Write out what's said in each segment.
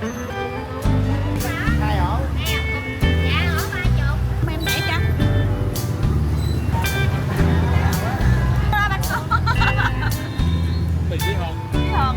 Hai ổ. Dạ ổ 30. Em để cho. Mì chí hon. Chí hon.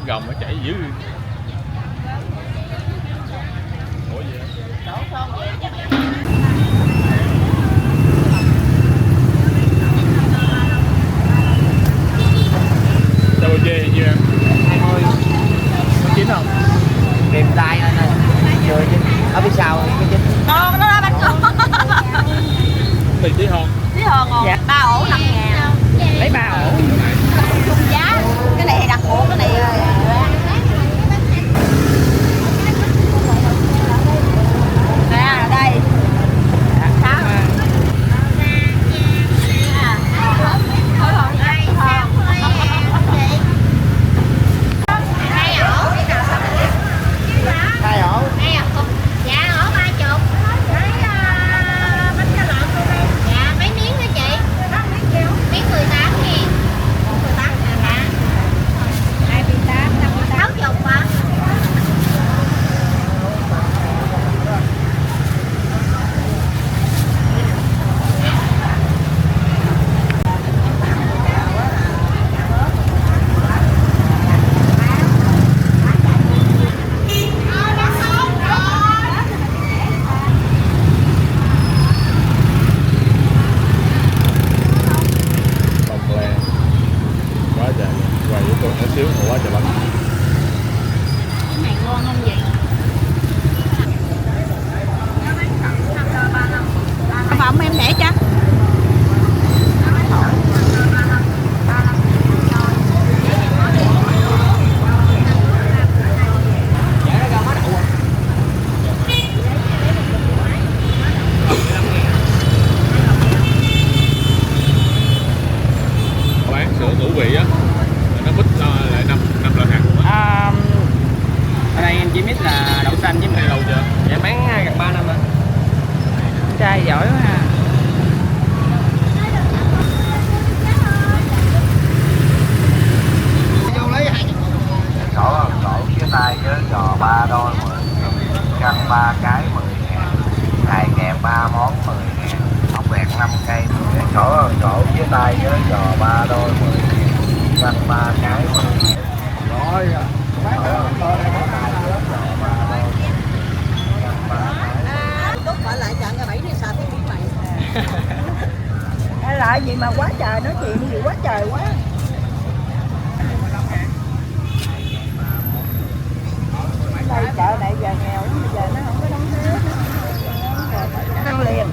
Gồng nó chảy dữ. Ủa gì đâu chê gì em? 20. Có chín không? Kèm tay lên nè. Chưa chứ. Ở phía sau cái chín. Ngon đó bánh con. Mì chí hon. Chí hon ngon. Dạ. 3 ổ 5.000. Lấy 3 ổ. Chung giá. Cái này thì đặt bộ, cái này nè đây. Sao? Hai ổ. Dạ ổ 30. Bánh cá lợn luôn đi. Dạ mấy miếng hả chị? Miếng 18.000. 18.000 hả? 28, 60 hả? Bông le. Quá trời. Quay với tôi nhỏ xíu mà quá trời bánh. Cái này ngon không vậy? Phẩm em để cho. Bán sữa ngũ vị á. Nó mix lại 5 loại hạt luôn á. Ở đây em chỉ biết là đậu xanh với Này lâu chưa? dạ bán gần 3 năm rồi. Trai giỏi quá ha. Sổ phía tay với giò 3 đôi 10, cân 3 cái 10.000, hài kèm 3 món 10.000, ốc bẹt 5 cây 10. Sổ phía tay với giò 3 đôi 10.000, cân 3 cái 10.000. Rồi Tốt gọi lại chặn cái 7 đi sao cái miếng này. Hay là gì mà quá trời nói chuyện gì quá trời quá. Đây chợ này giờ nghèo lắm, giờ nó không có đóng thuế. Ăn liền.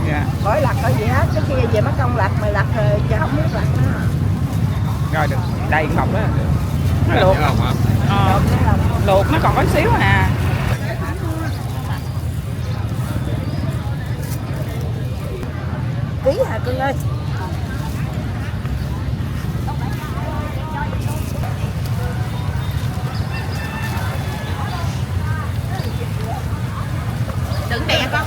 Dạ. Khỏi lặt khỏi gì hết, cái kia về mất công lặt mày lặt rồi chứ không biết lặt nữa. Rồi được, đây cũng mọc đó. Nó luộc. Luộc nó còn có xíu à. Ký hả cưng ơi? Đừng đè con.